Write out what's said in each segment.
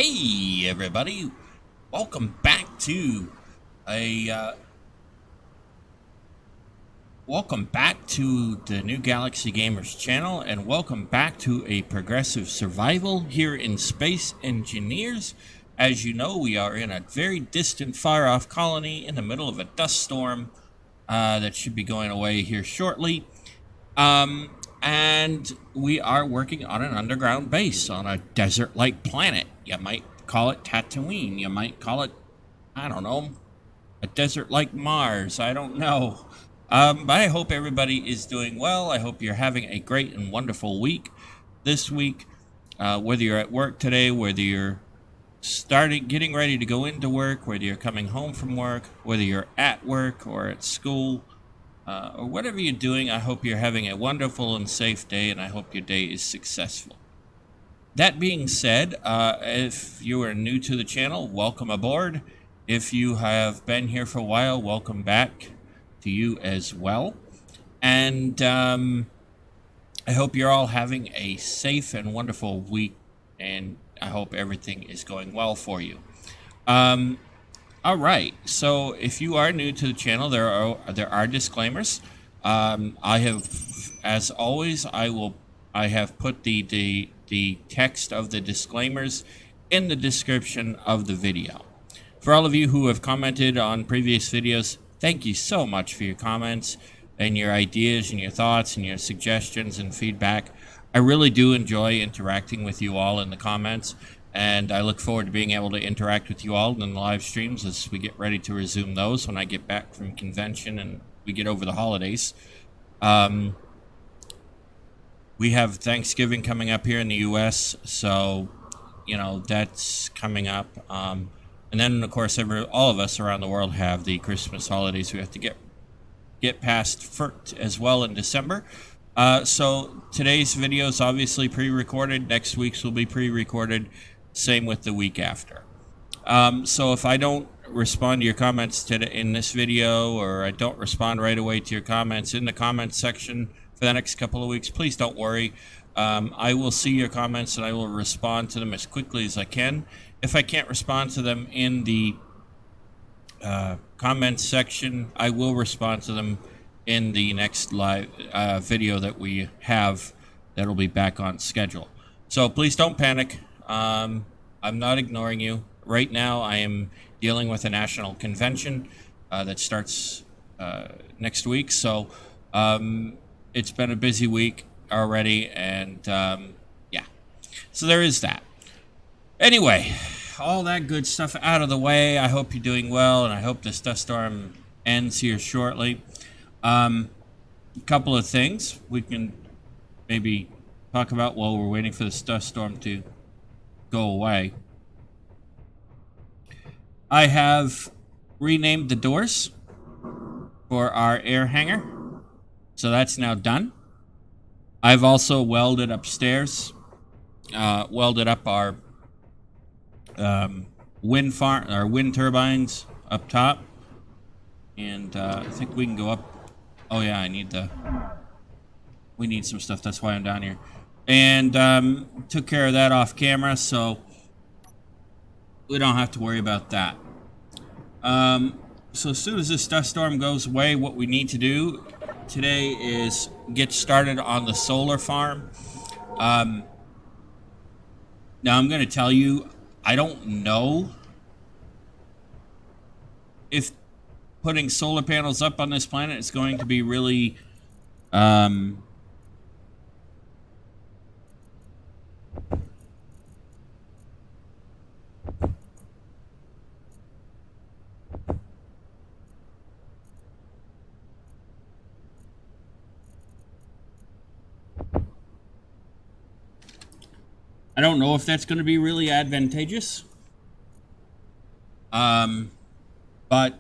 Hey everybody, welcome back to a the New Galaxy Gamers channel, and welcome back to a progressive survival here in Space Engineers. As you know, we are in a very distant, far-off colony in the middle of a dust storm that should be going away here shortly. And we are working on an underground base on a desert-like planet. You might call it Tatooine. You might call it, I don't know, a desert like Mars. I don't know. But I hope everybody is doing well. I hope you're having a great and wonderful week this week. Whether you're at work today, whether you're getting ready to go into work, whether you're coming home from work, whether you're at work or at school, or whatever you're doing, I hope you're having a wonderful and safe day, and I hope your day is successful. That being said, if you are new to the channel, welcome aboard. If you have been here for a while, welcome back to you as well. And I hope you're all having a safe and wonderful week, and I hope everything is going well for you. All right, so if you are new to the channel, there are disclaimers. I have, as always, I have put the text of the disclaimers in the description of the video. For all of you who have commented on previous videos, thank you so much for your comments and your ideas and your thoughts and your suggestions and feedback. I really do enjoy interacting with you all in the comments, and I look forward to being able to interact with you all in the live streams as we get ready to resume those when I get back from convention and we get over the holidays. We have Thanksgiving coming up here in the U.S., so, you know, that's coming up. And then, of course, all of us around the world have the Christmas holidays we have to get past as well in December. So today's video is obviously pre-recorded. Next week's will be pre-recorded. Same with the week after. So if I don't respond to your comments in this video, or I don't respond right away to your comments in the comments section for the next couple of weeks, please don't worry. I will see your comments and I will respond to them as quickly as I can. If I can't respond to them in the comments section, I will respond to them in the next live video that we have that'll be back on schedule. So please don't panic. I'm not ignoring you. Right now I am dealing with a national convention that starts next week. So it's been a busy week already, and yeah. So there is that. Anyway, all that good stuff out of the way. I hope you're doing well, and I hope this dust storm ends here shortly. A couple of things we can maybe talk about while we're waiting for this dust storm to go away. I have renamed the doors for our air hangar, so that's now done. I've also welded upstairs, welded up our wind turbines up top, and I think we can go up. Oh yeah, we need some stuff, that's why I'm down here. And took care of that off camera, so we don't have to worry about that. So as soon as this dust storm goes away, what we need to do today is get started on the solar farm. Now I'm going to tell you, I don't know if putting solar panels up on this planet is going to be really I don't know if that's going to be really advantageous. But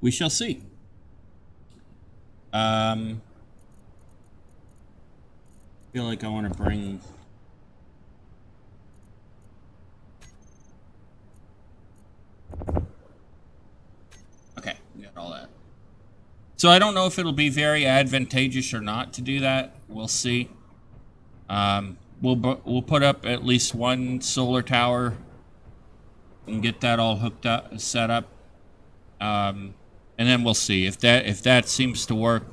we shall see. I feel like I want to bring... Okay, we got all that. So I don't know if it'll be very advantageous or not to do that. We'll see. But we'll put up at least one solar tower and get that all hooked up, set up, and then we'll see if that seems to work.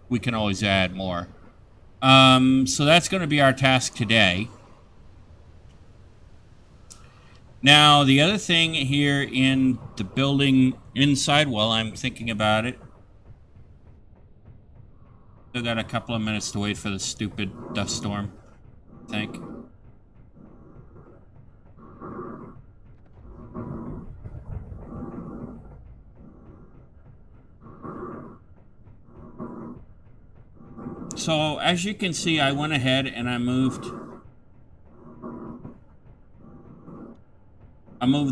We can always add more. So that's going to be our task today. Now, the other thing here in the building inside, while I'm thinking about it, still got a couple of minutes to wait for the stupid dust storm, I think. So, as you can see, I went ahead and I moved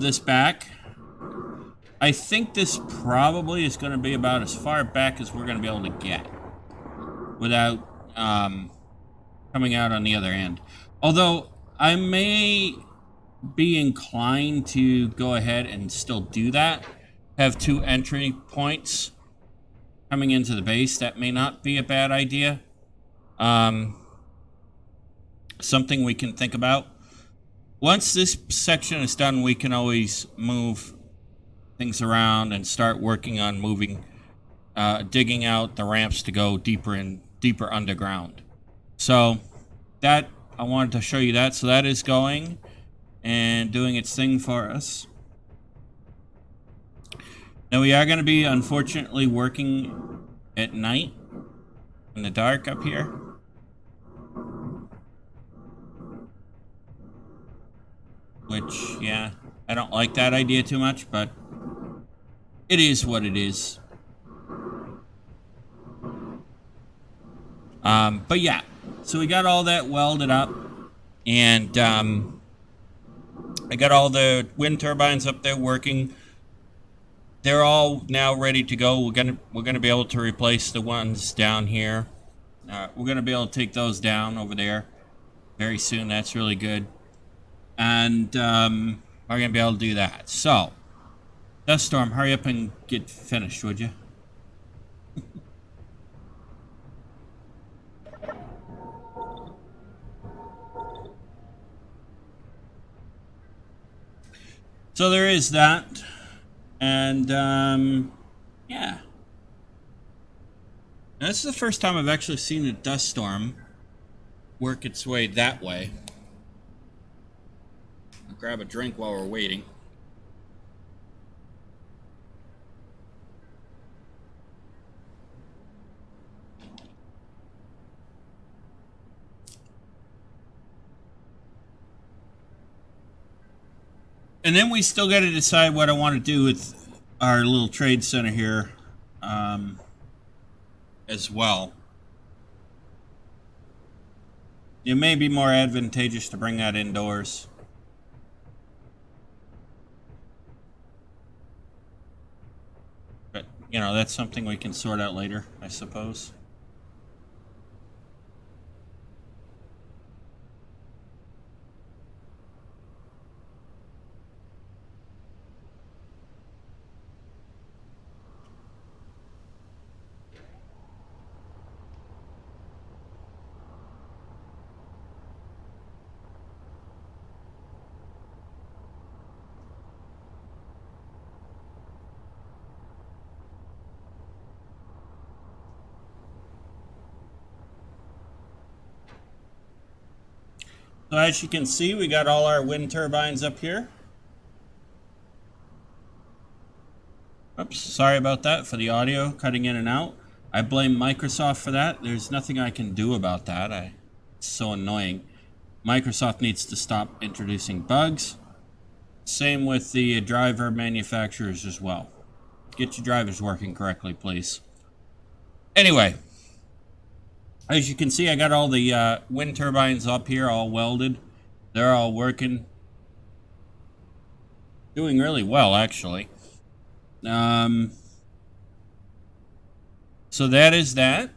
this back. I think this probably is going to be about as far back as we're going to be able to get without coming out on the other end. Although, I may be inclined to go ahead and still do that. Have two entry points coming into the base. That may not be a bad idea. Something we can think about. Once this section is done, we can always move things around and start working on moving, digging out the ramps to go deeper underground. So that, I wanted to show you that. So that is going and doing its thing for us. Now we are going to be, unfortunately, working at night in the dark up here. Which, yeah, I don't like that idea too much, but it is what it is. But yeah, so we got all that welded up, and I got all the wind turbines up there working. They're all now ready to go. We're gonna be able to replace the ones down here. We're gonna be able to take those down over there very soon. That's really good. And we're gonna be able to do that. So, Dust Storm, hurry up and get finished, would you? So there is that, and yeah. Now, this is the first time I've actually seen a dust storm work its way that way. I'll grab a drink while we're waiting. And then we still got to decide what I want to do with our little trade center here as well. It may be more advantageous to bring that indoors. But, you know, that's something we can sort out later, I suppose. So as you can see, we got all our wind turbines up here. Oops, sorry about that for the audio cutting in and out. I blame Microsoft for that. There's nothing I can do about that. It's so annoying. Microsoft needs to stop introducing bugs. Same with the driver manufacturers as well. Get your drivers working correctly, please. Anyway, as you can see, I got all the wind turbines up here, all welded. They're all working. Doing really well, actually. So that is that.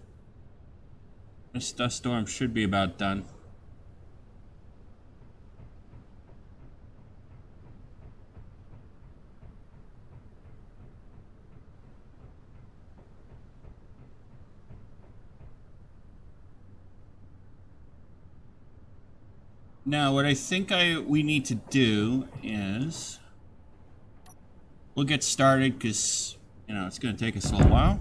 This dust storm should be about done. Now, what I think we need to do is we'll get started because, you know, it's going to take us a little while.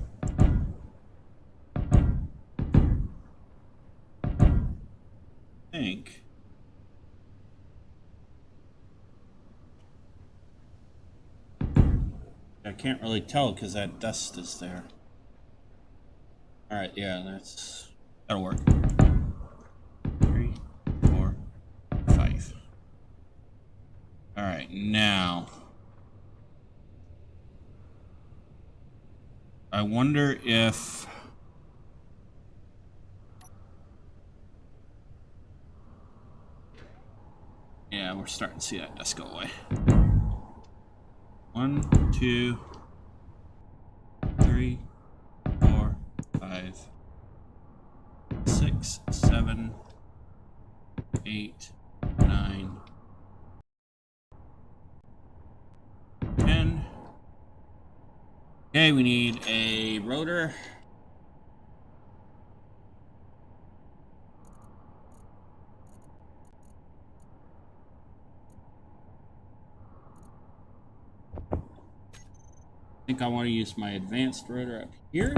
I think. I can't really tell because that dust is there. All right, yeah, that'll work. 3, 4, 5. All right, now I wonder if yeah, we're starting to see that dust go away. 1, 2, 3, 4, 5, 6, 7, 8, 9, 10. Okay, we need a rotor. I think I want to use my advanced rotor up here.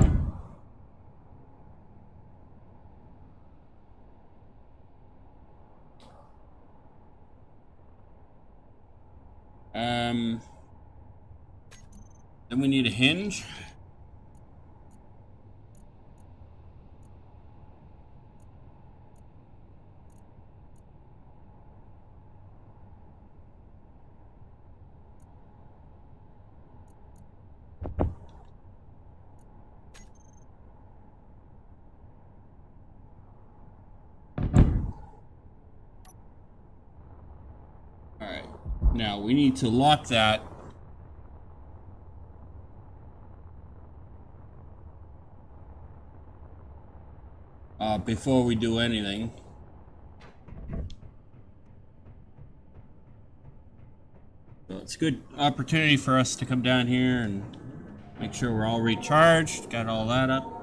Then we need a hinge. All right, now we need to lock that before we do anything. So it's a good opportunity for us to come down here and make sure we're all recharged, got all that up.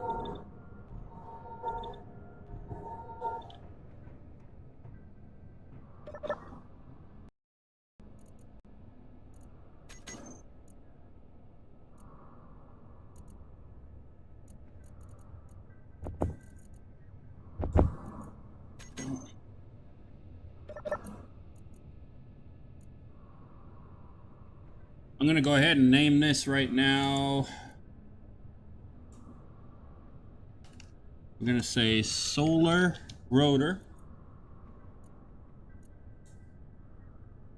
I'm gonna go ahead and name this right now. I'm gonna say solar rotor.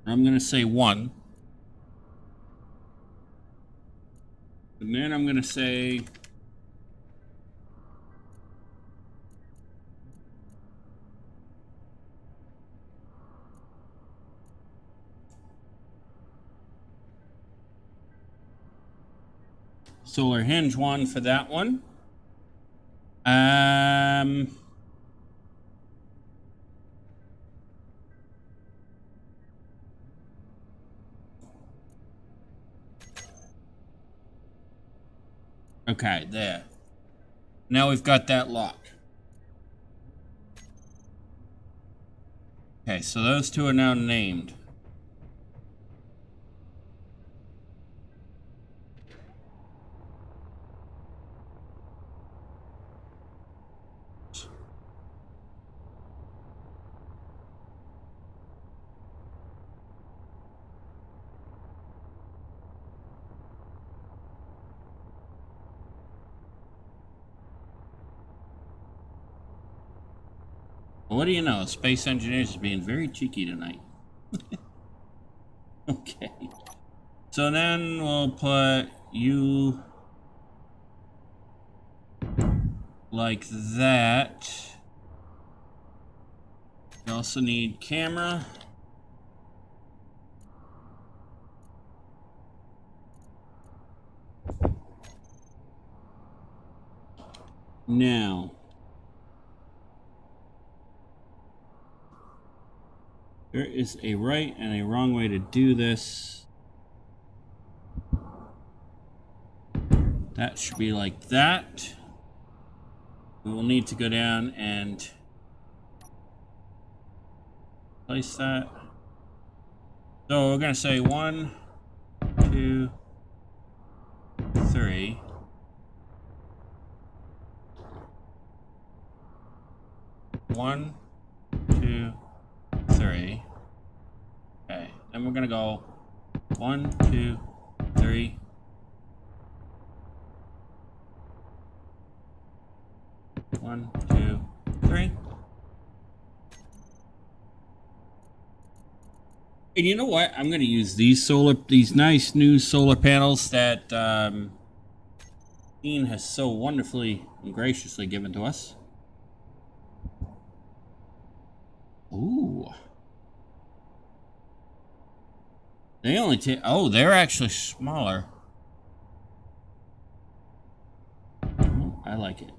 I'm gonna say 1. And then I'm gonna say solar hinge 1 for that one. Okay, there. Now we've got that locked. Okay, so those two are now named. Well, what do you know? Space Engineers is being very cheeky tonight. Okay. So then we'll put you like that. You also need camera. Now, there is a right and a wrong way to do this. That should be like that. We will need to go down and place that. So we're gonna say 1, 2, 3. One, 2, 3. Okay, then we're gonna go 1, 2, 3. 1, 2, 3. And you know what? I'm gonna use these nice new solar panels that Dean has so wonderfully and graciously given to us. Ooh. They only take, oh, they're actually smaller. Oh, I like it.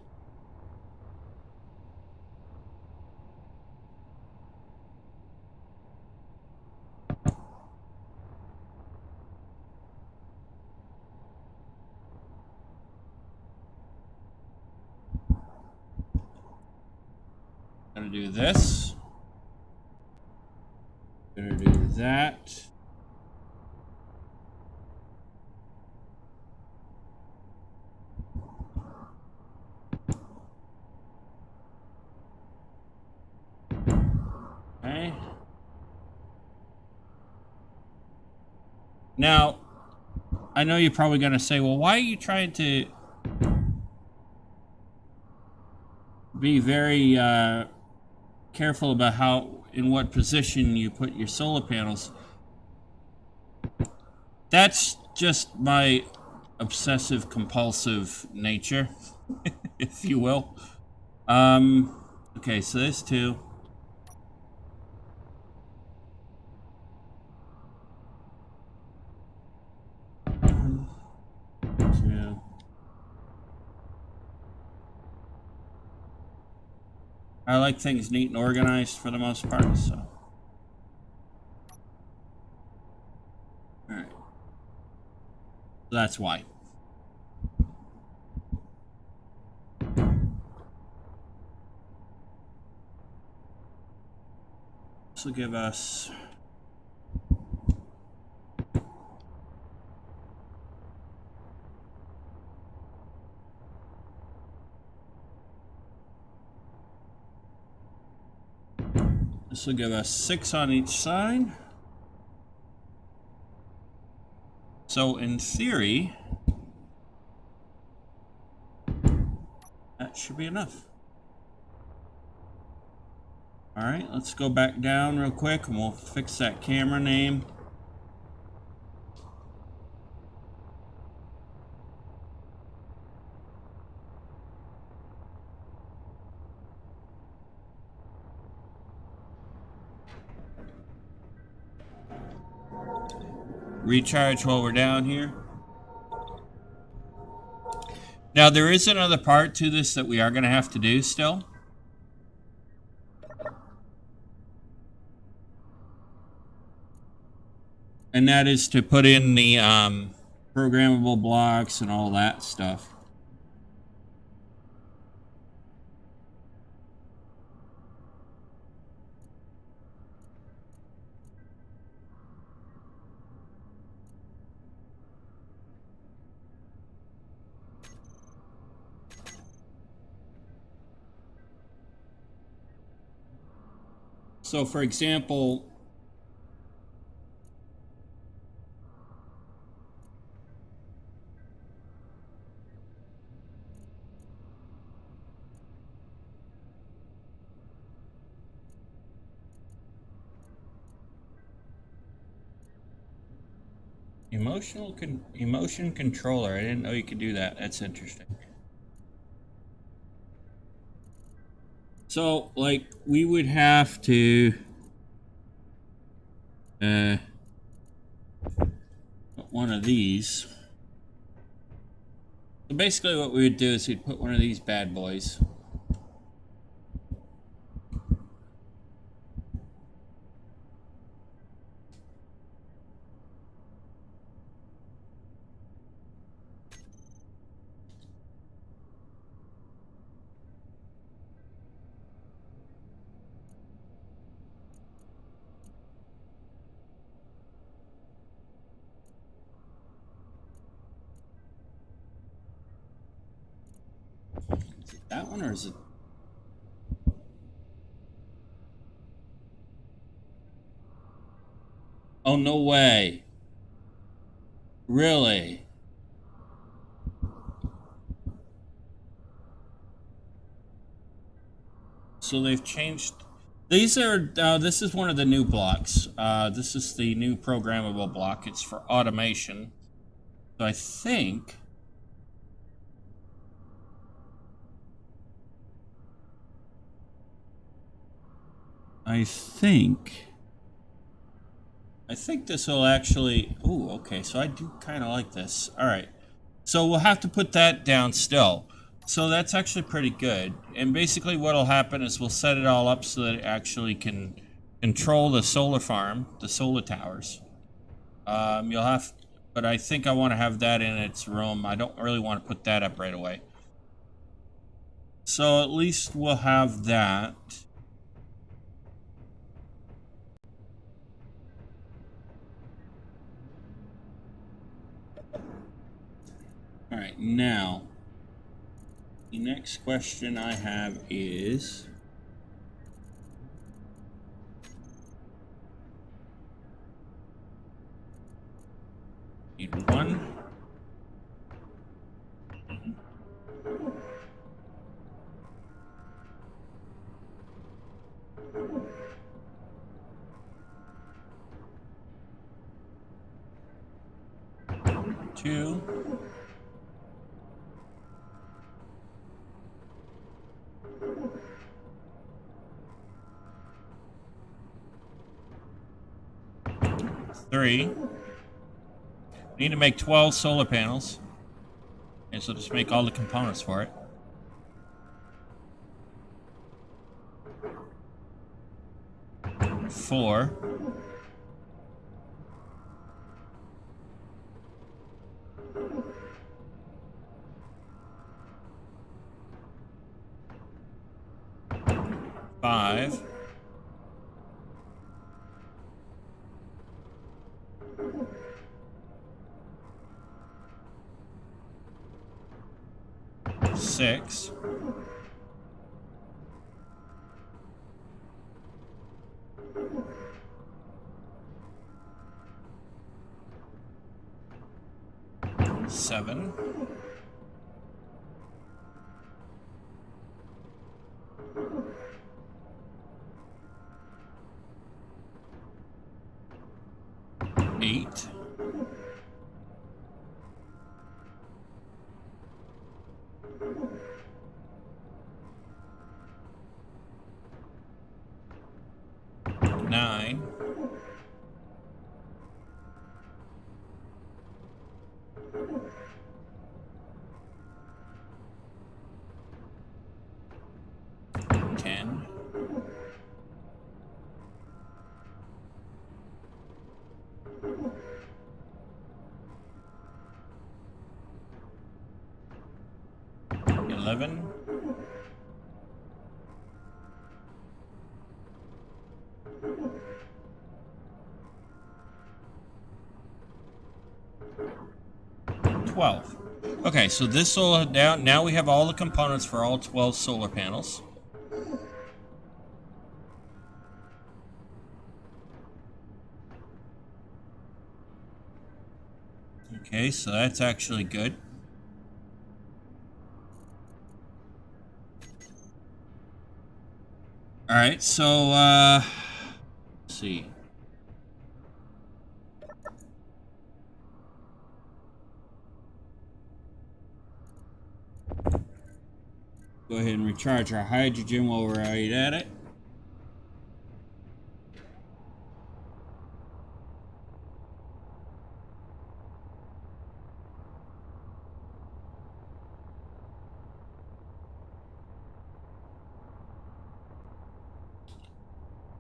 Gonna do this. Gonna do that. Okay. Now, I know you're probably gonna say, well, why are you trying to be very careful about how, in what position you put your solar panels? That's just my obsessive compulsive nature, if you will. Okay, so there's 2. 1, 2. I like things neat and organized for the most part, so. Alright. So that's why. This will give us this will give us 6 on each side. So in theory, that should be enough. All right, let's go back down real quick and we'll fix that camera name. Recharge while we're down here. Now there is another part to this that we are going to have to do still. And that is to put in the programmable blocks and all that stuff. So for example, emotion controller. I didn't know you could do that. That's interesting. So, like, we would have to put one of these. So basically what we would do is we'd put one of these bad boys. Is it that one or is it? Oh, no way. Really? So they've changed. These are, this is one of the new blocks. This is the new programmable block. It's for automation. So I think this will actually, ooh, okay, so I do kind of like this. All right. So we'll have to put that down still. So that's actually pretty good. And basically what'll happen is we'll set it all up so that it actually can control the solar farm, the solar towers. You'll have, but I think I want to have that in its room. I don't really want to put that up right away. So at least we'll have that. All right, now the next question I have is, need one. Two. Three. We need to make 12 solar panels. And so just make all the components for it. Four. Five. Six. Seven. Eight. 9. 10. 11. 12. Okay, so this will now we have all the components for all 12 solar panels. Okay, so that's actually good. All right, so let's see. Go ahead and recharge our hydrogen while we're right at it.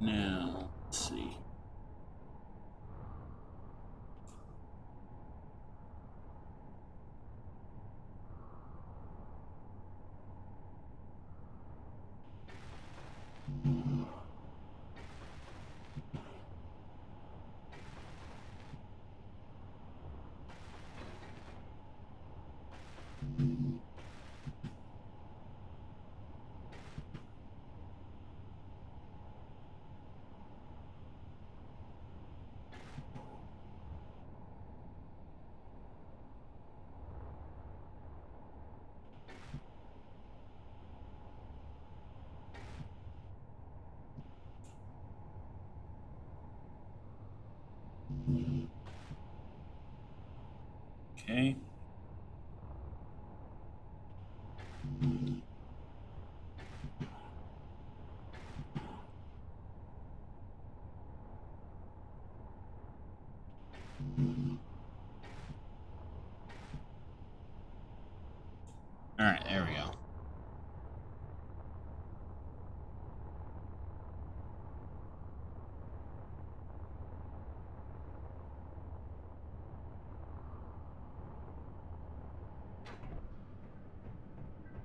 Now, let's see. Okay. All right, there we go.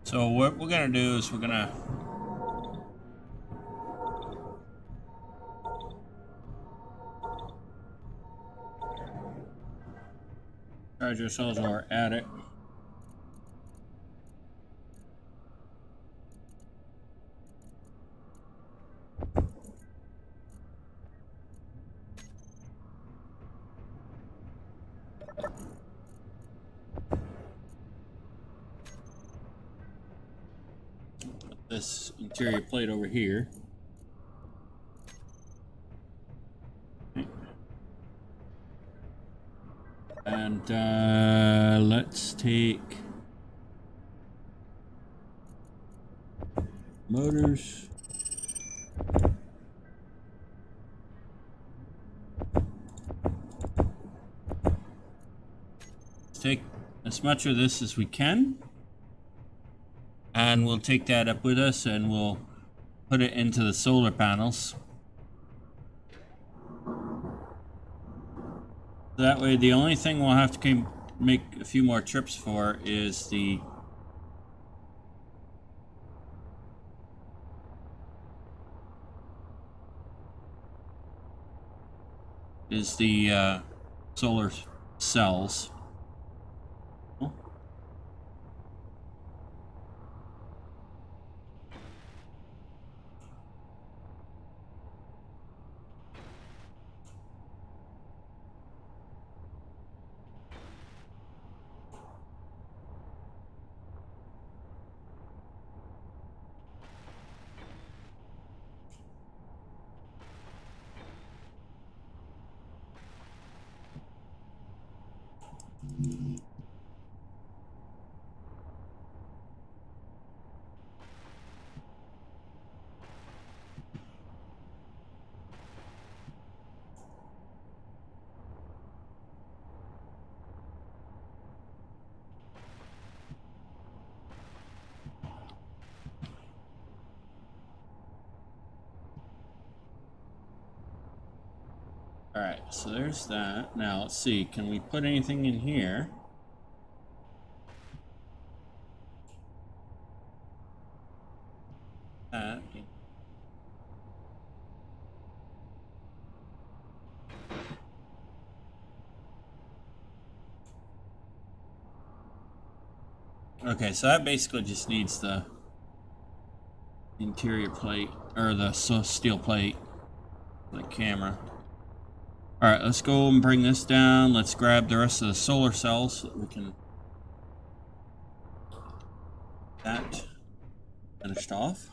So what we're gonna do is we're gonna charge ourselves or add it. This interior plate over here. And let's take motors. Let's take as much of this as we can. And we'll take that up with us and we'll put it into the solar panels. That way the only thing we'll have to make a few more trips for is the solar cells. Alright, so there's that. Now, let's see. Can we put anything in here? That. Okay, so that basically just needs the interior plate, or the steel plate, the camera. Alright, let's go and bring this down. Let's grab the rest of the solar cells so that we can get that finished off.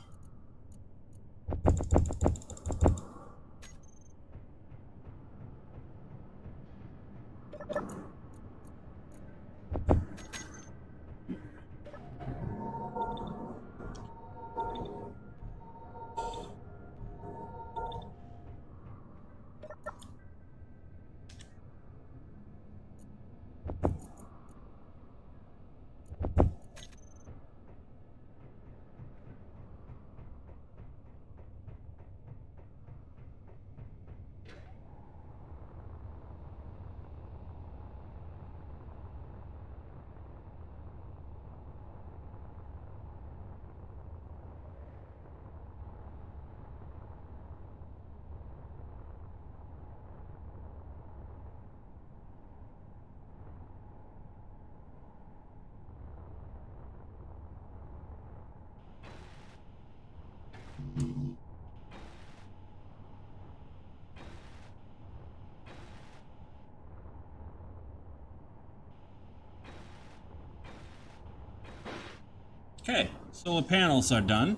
Okay, solar panels are done.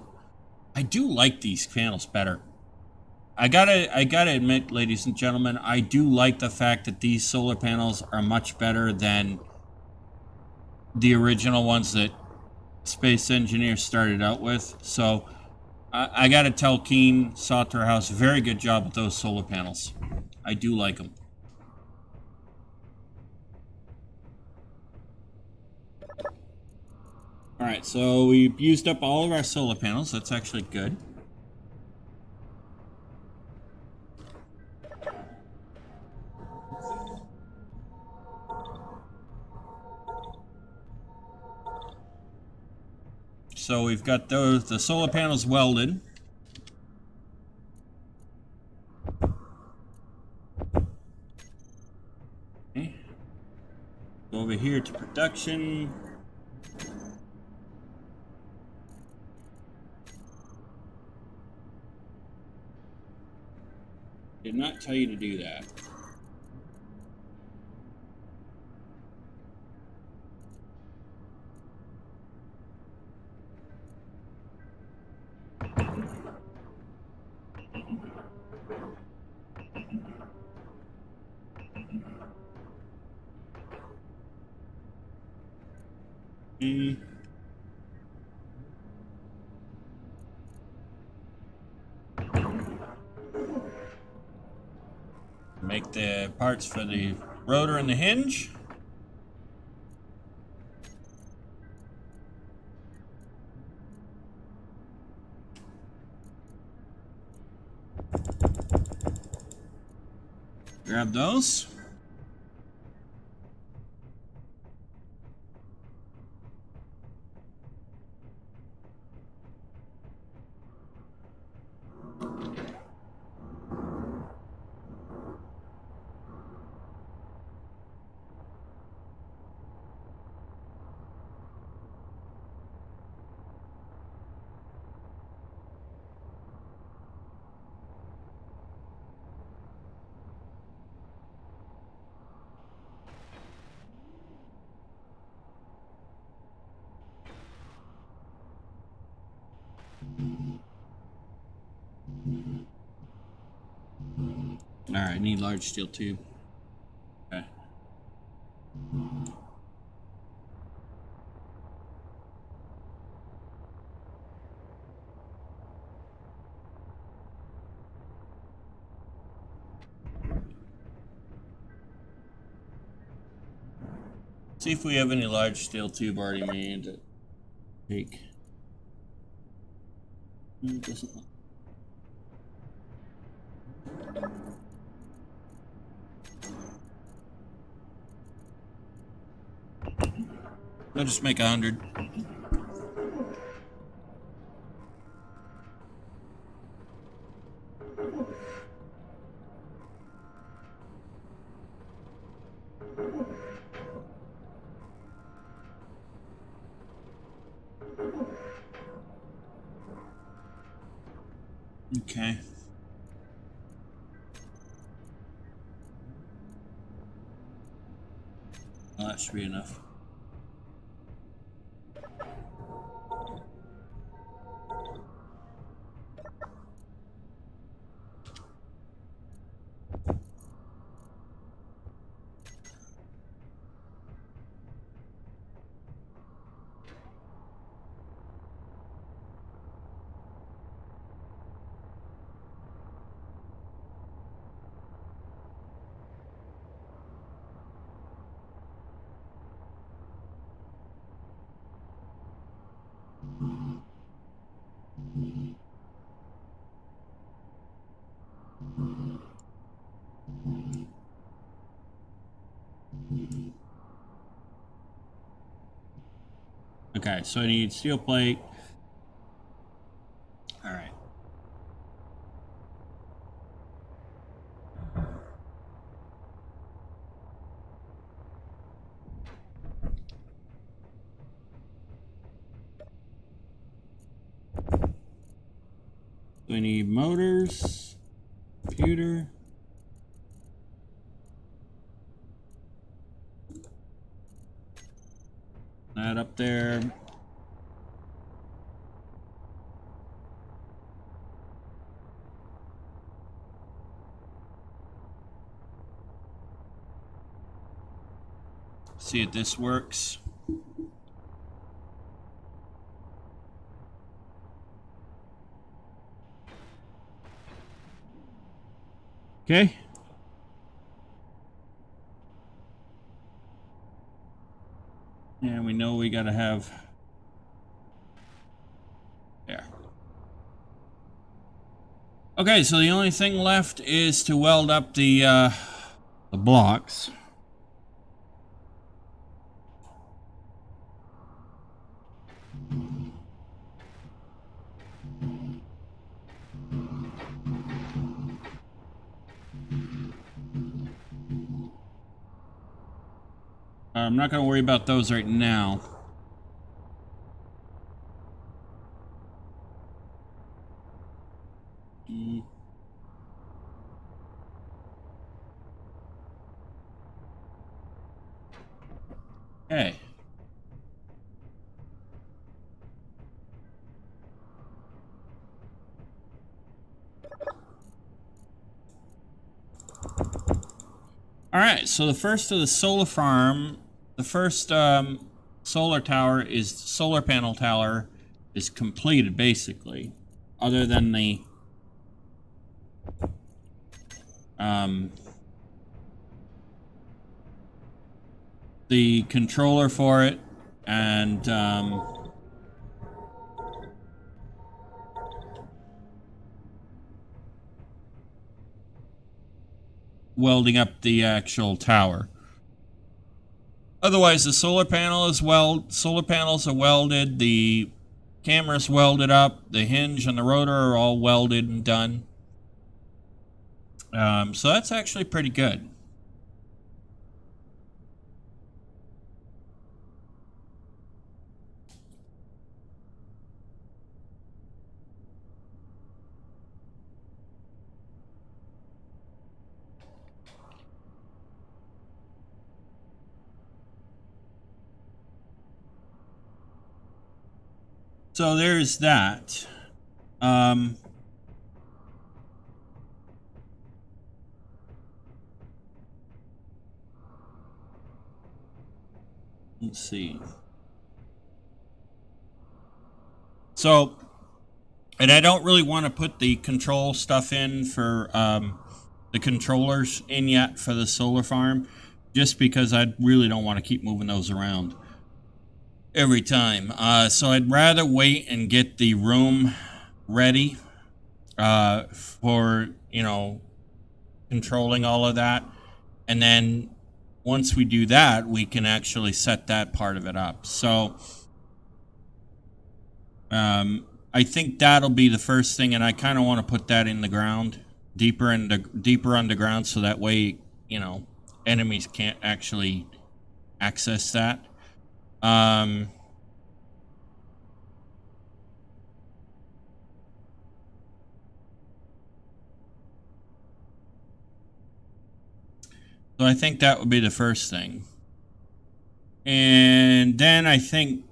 I do like these panels better. I gotta admit, ladies and gentlemen, I do like the fact that these solar panels are much better than the original ones that Space Engineer started out with. So I got to tell Keen Software House, very good job with those solar panels. I do like them. All right, so we've used up all of our solar panels. That's actually good. So we've got the solar panels welded. Okay. Go over here to production. Did not tell you to do that. Make the parts for the rotor and the hinge. Grab those. Alright, need large steel tube. Okay. See if we have any large steel tube already made to take. It doesn't look. I'll just make 100. Okay. Well, that should be enough. Okay, so I need steel plate. All right. We need motors, computer. That up there. See if this works. Okay. And we know we gotta have there. Okay, so the only thing left is to weld up the blocks. I'm not going to worry about those right now. Okay. All right, so the first of the solar farm, the first solar panel tower is completed basically, other than the controller for it and welding up the actual tower. Otherwise, the solar panels are welded, the camera's welded up, the hinge and the rotor are all welded and done. So that's actually pretty good. So there's that. Let's see. So, and I don't really want to put the control stuff in for the controllers in yet for the solar farm, just because I really don't want to keep moving those around every time. So I'd rather wait and get the room ready for, you know, controlling all of that. And then once we do that, we can actually set that part of it up. So I think that'll be the first thing, and I kind of want to put that in the ground, deeper underground, so that way, you know, enemies can't actually access that. So I think that would be the first thing. And then I think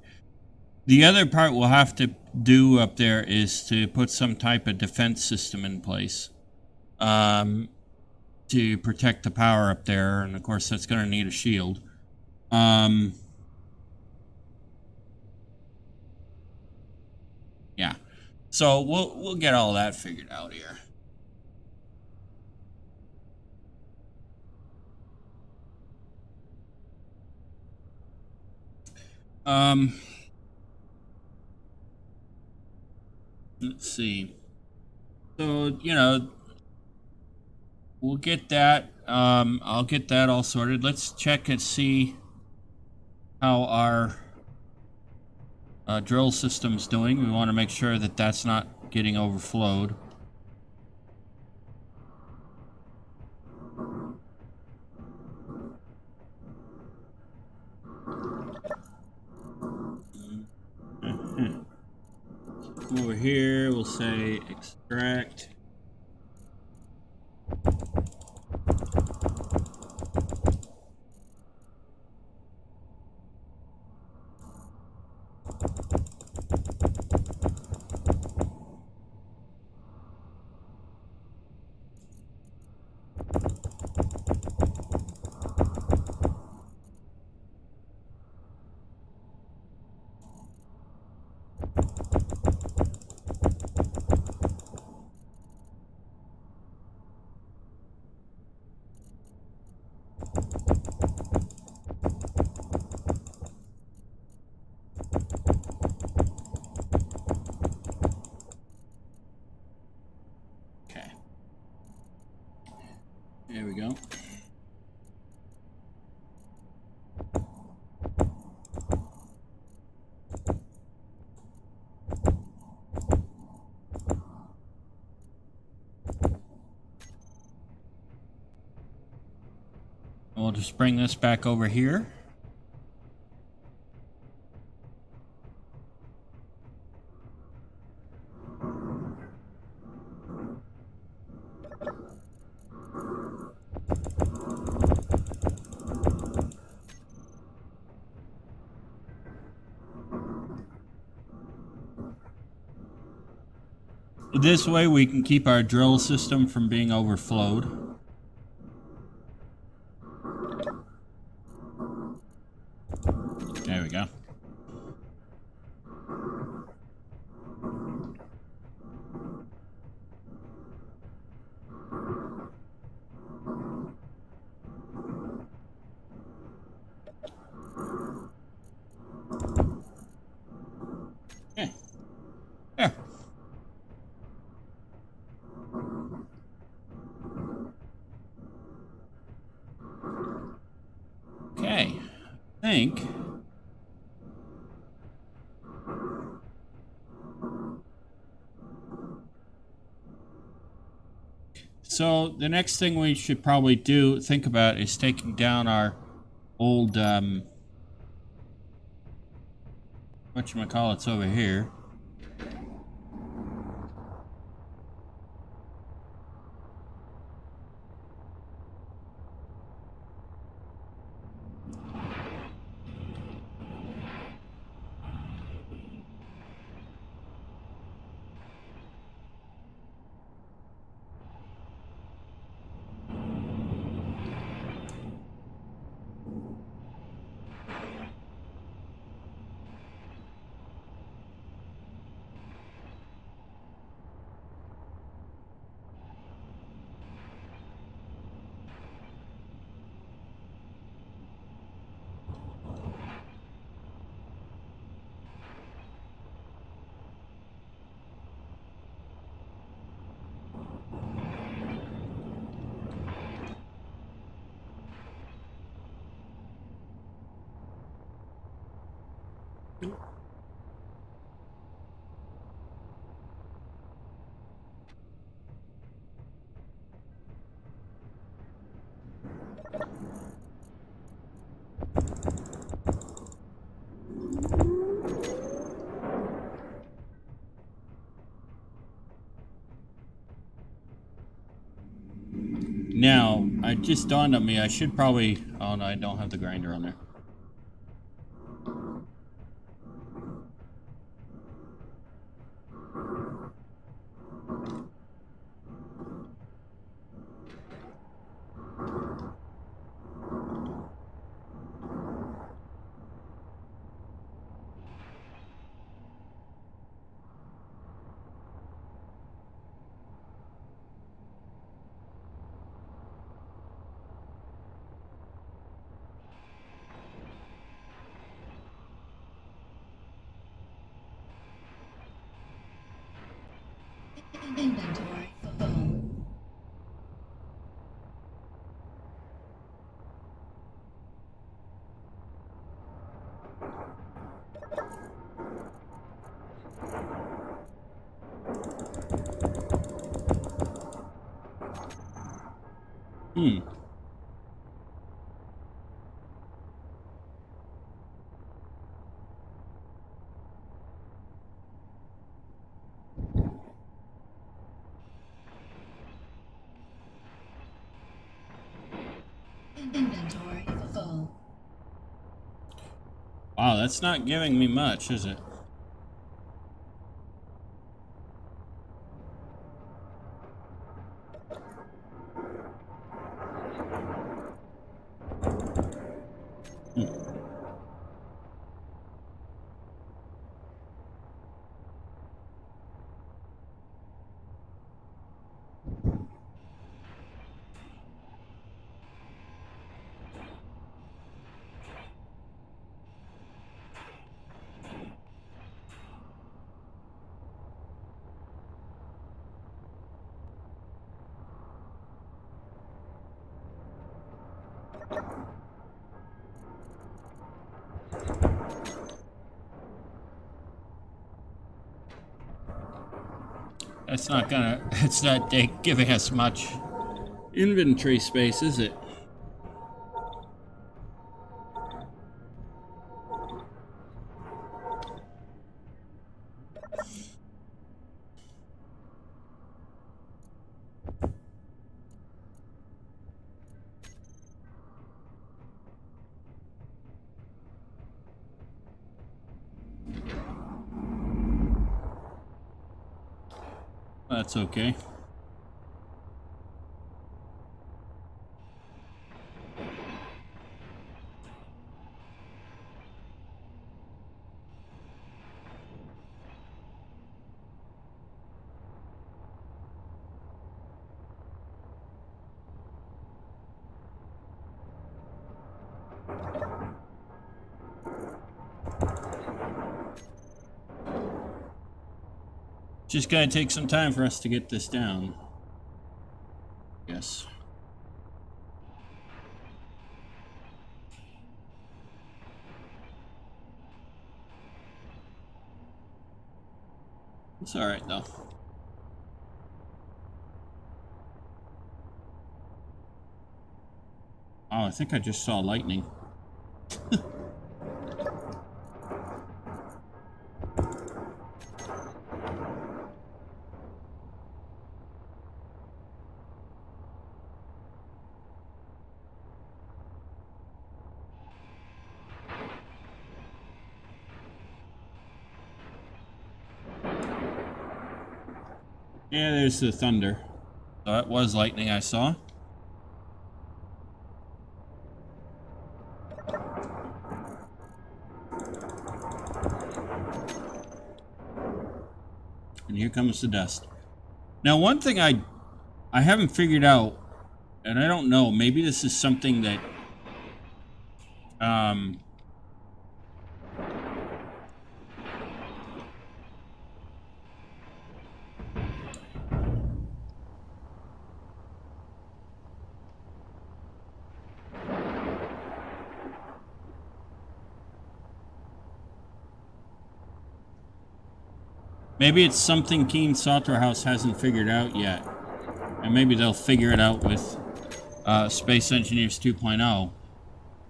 the other part we'll have to do up there is to put some type of defense system in place to protect the power up there. And of course, that's going to need a shield. Yeah. So we'll get all that figured out here. Let's see. So, you know, we'll get that. I'll get that all sorted. Let's check and see how our drill system's doing. We want to make sure that that's not getting overflowed. Over here, we'll say extract. There we go. We'll just bring this back over here. This way we can keep our drill system from being overflowed. There we go. Yeah. There. Okay. I think so. The next thing we should probably think about is taking down our old whatchamacallit's over here. Now, it just dawned on me, I should probably... Oh, no, I don't have the grinder on there. Inventory full. Inventory full. Wow, that's not giving me much, is it? It's not giving us much inventory space, is it? That's okay. Just gonna take some time for us to get this down. Yes. It's all right though. Oh, I think I just saw lightning. Yeah, there's the thunder. So that was lightning I saw. And here comes the dust. Now, one thing I haven't figured out, and I don't know, maybe this is something that maybe it's something Keen Salterhouse hasn't figured out yet. And maybe they'll figure it out with Space Engineers 2.0.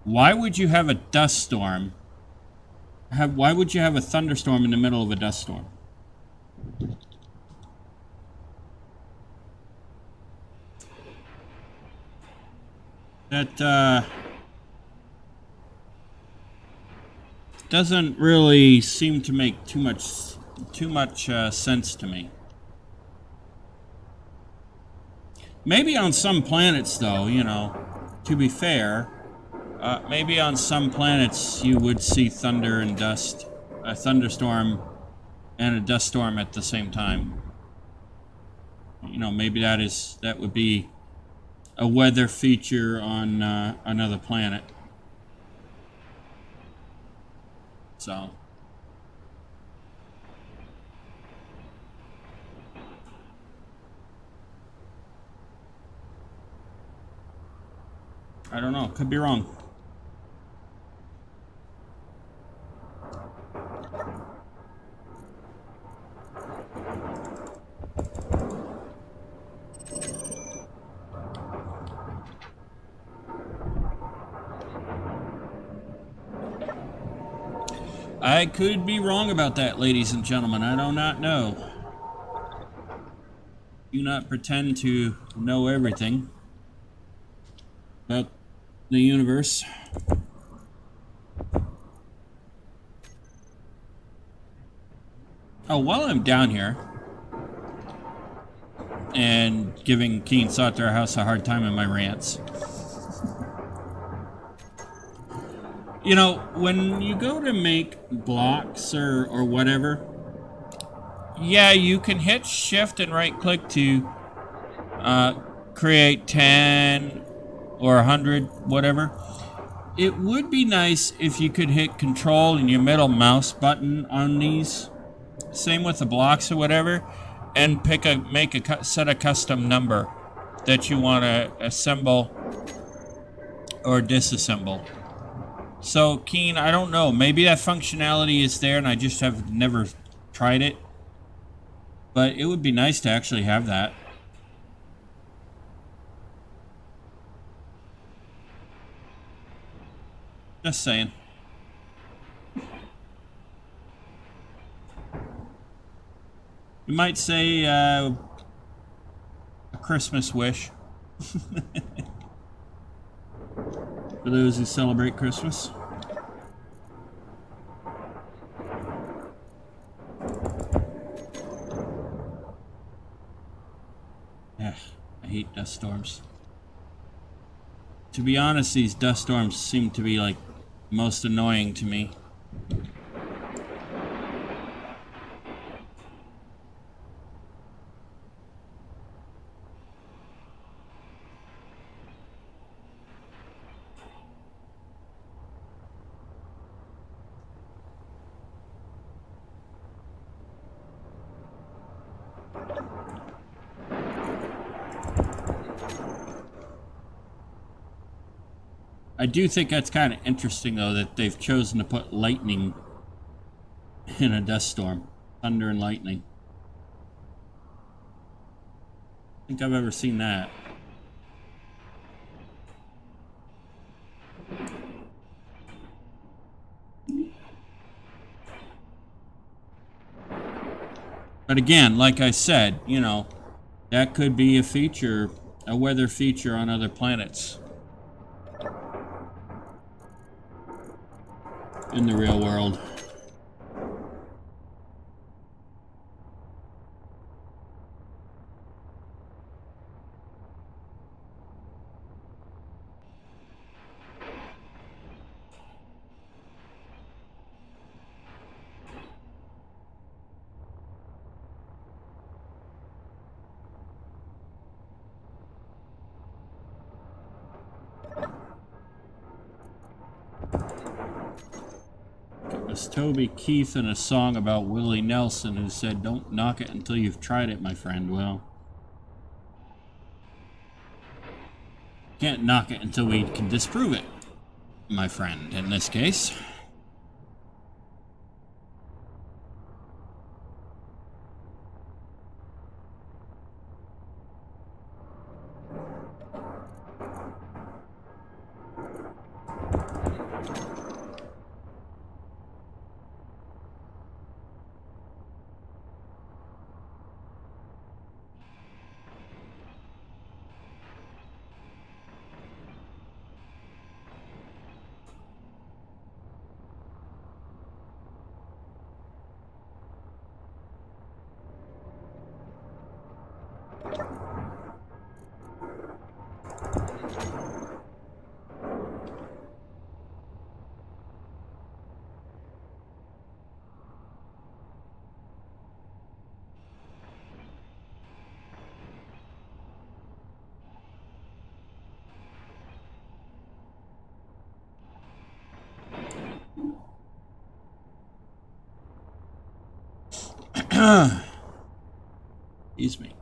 Why would you have a dust storm? Why would you have a thunderstorm in the middle of a dust storm? That doesn't really seem to make too much sense to me. Maybe on some planets, though, you know, to be fair, maybe on some planets you would see thunder and dust, a thunderstorm and a dust storm at the same time. You know, maybe that would be a weather feature on another planet. So. I don't know. Could be wrong. I could be wrong about that, ladies and gentlemen. I do not know. Do not pretend to know everything about the universe. Oh, while I'm down here and giving Keen Salterhouse a hard time in my rants, you know, when you go to make blocks or whatever, yeah, you can hit shift and right click to create 10 or 100, whatever. It would be nice if you could hit control and your middle mouse button on these. Same with the blocks or whatever, and set a custom number that you want to assemble or disassemble. So, Keen, I don't know. Maybe that functionality is there and I just have never tried it. But it would be nice to actually have that. Just saying. You might say a Christmas wish. For those who celebrate Christmas. Yeah, I hate dust storms. To be honest, these dust storms seem to be like most annoying to me. I do think that's kind of interesting, though, that they've chosen to put lightning in a dust storm. Thunder and lightning. I don't think I've ever seen that. But again, like I said, you know, that could be a feature, a weather feature on other planets. In the real world. It was Toby Keith in a song about Willie Nelson who said, "Don't knock it until you've tried it, my friend." Well, can't knock it until we can disprove it, my friend, in this case. Excuse me.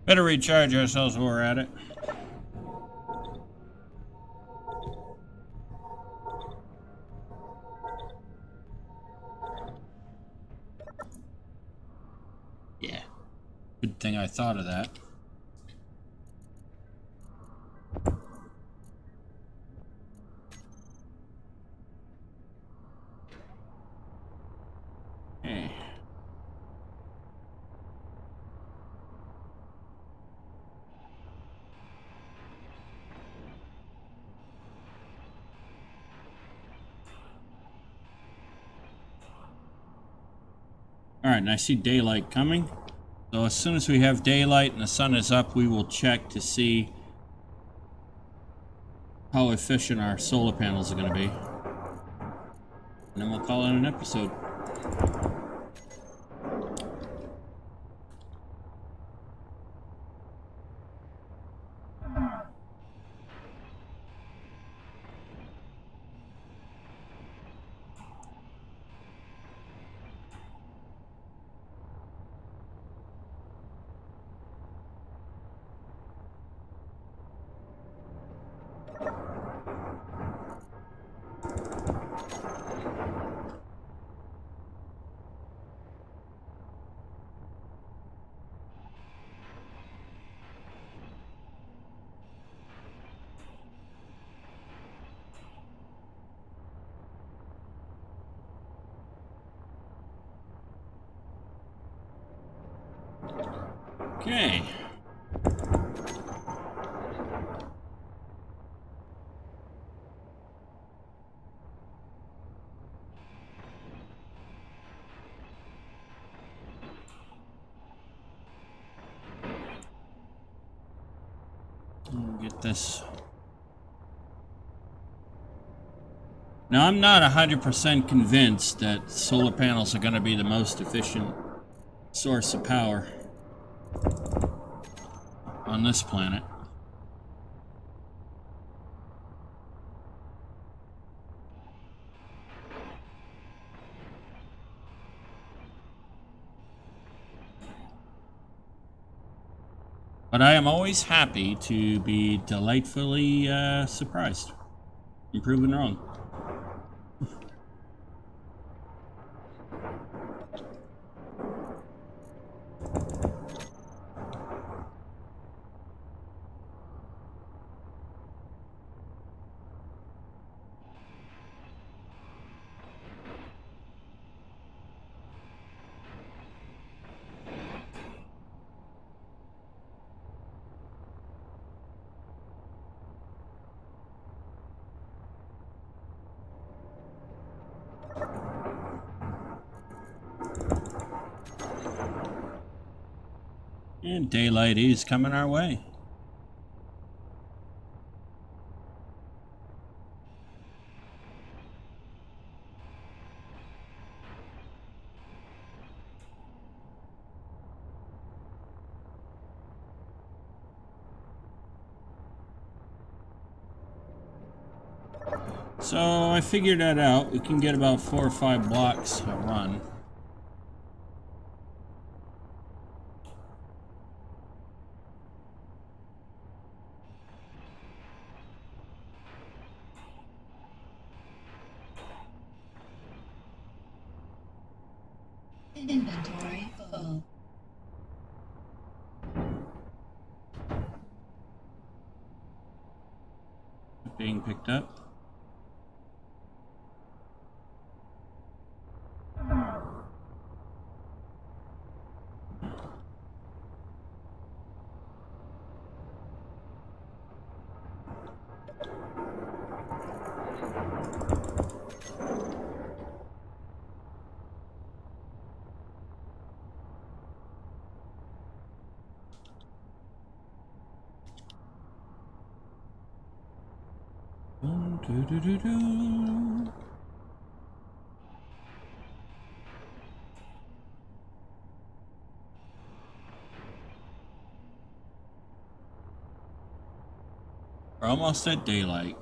Better recharge ourselves while we're at it. Yeah. Good thing I thought of that. Hey. Alright, and I see daylight coming. So as soon as we have daylight and the sun is up, we will check to see how efficient our solar panels are going to be. And then we'll call it an episode. Okay. Get this. Now, I'm not 100% convinced that solar panels are going to be the most efficient source of power on this planet. But I am always happy to be delightfully surprised and proven wrong. And daylight is coming our way. So I figured that out. We can get about 4 or 5 blocks a run. Inventory full. Being picked up. Do-do-do-do. We're almost at daylight.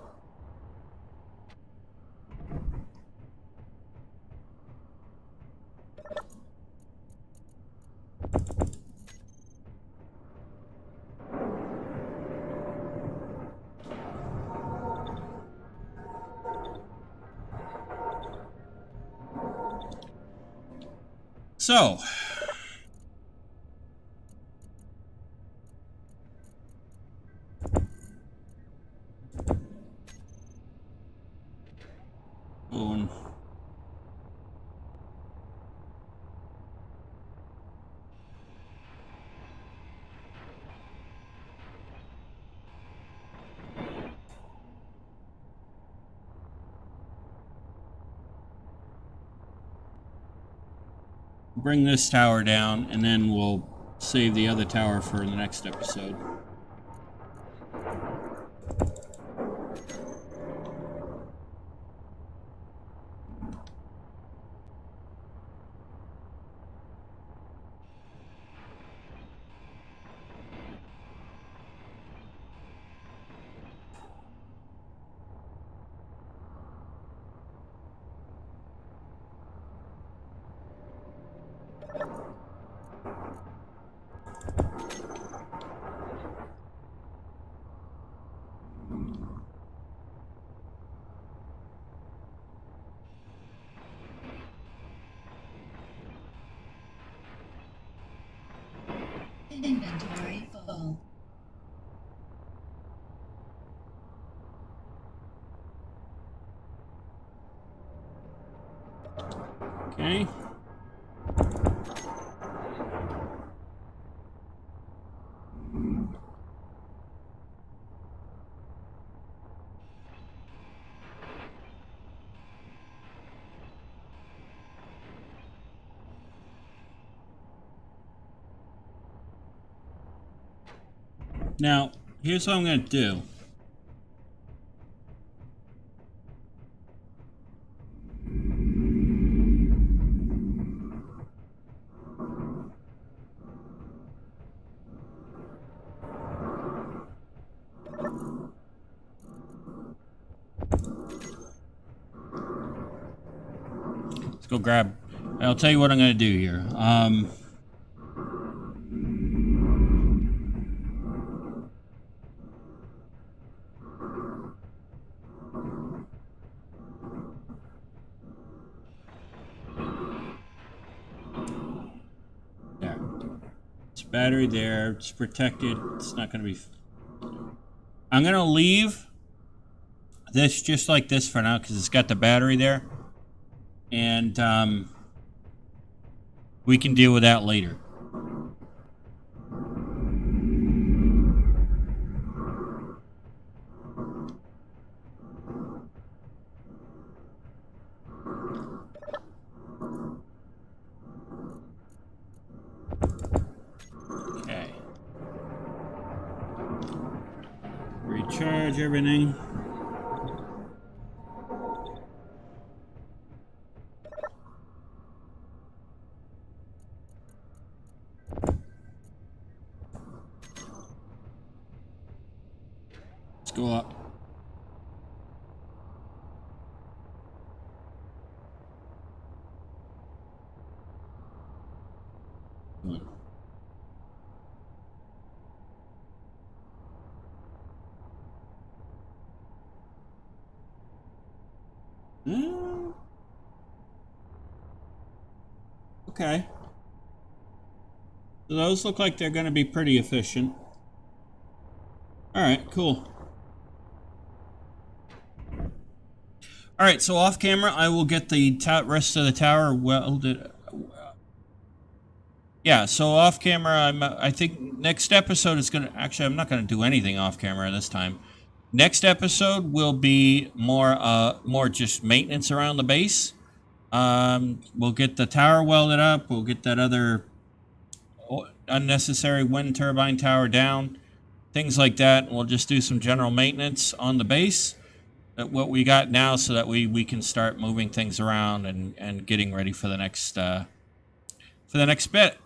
So, boom. Bring this tower down, and then we'll save the other tower for the next episode. Inventory full. Okay. Now, here's what I'm going to do. Let's go grab. I'll tell you what I'm going to do here. There. It's battery there. It's protected. It's not going to be. I'm going to leave this just like this for now because it's got the battery there. And we can deal with that later. Okay. Recharge everything. Let's go up. Okay. So those look like they're going to be pretty efficient. Alright, cool. Alright, so off camera, I will get the rest of the tower welded. Yeah, so off camera, I think next episode is going to... Actually, I'm not going to do anything off camera this time. Next episode will be more just maintenance around the base. We'll get the tower welded up. We'll get that other unnecessary wind turbine tower down. Things like that. We'll just do some general maintenance on the base. What we got now so that we can start moving things around and getting ready for the next bit.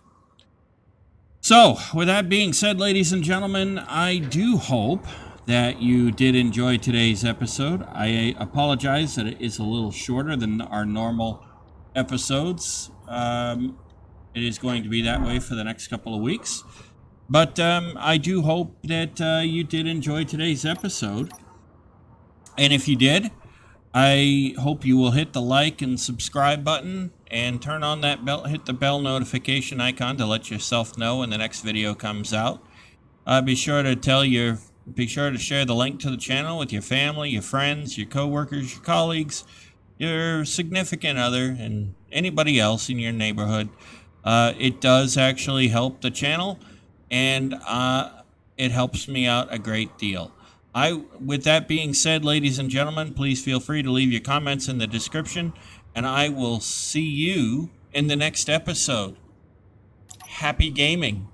So, with that being said, ladies and gentlemen, I do hope that you did enjoy today's episode. I apologize that it is a little shorter than our normal episodes. It is going to be that way for the next couple of weeks. But I do hope that you did enjoy today's episode. And if you did, I hope you will hit the like and subscribe button and turn on that bell, hit the bell notification icon to let yourself know when the next video comes out. Be sure to share the link to the channel with your family, your friends, your coworkers, your colleagues, your significant other, and anybody else in your neighborhood. It does actually help the channel, and it helps me out a great deal. With that being said, ladies and gentlemen, please feel free to leave your comments in the description, and I will see you in the next episode. Happy gaming.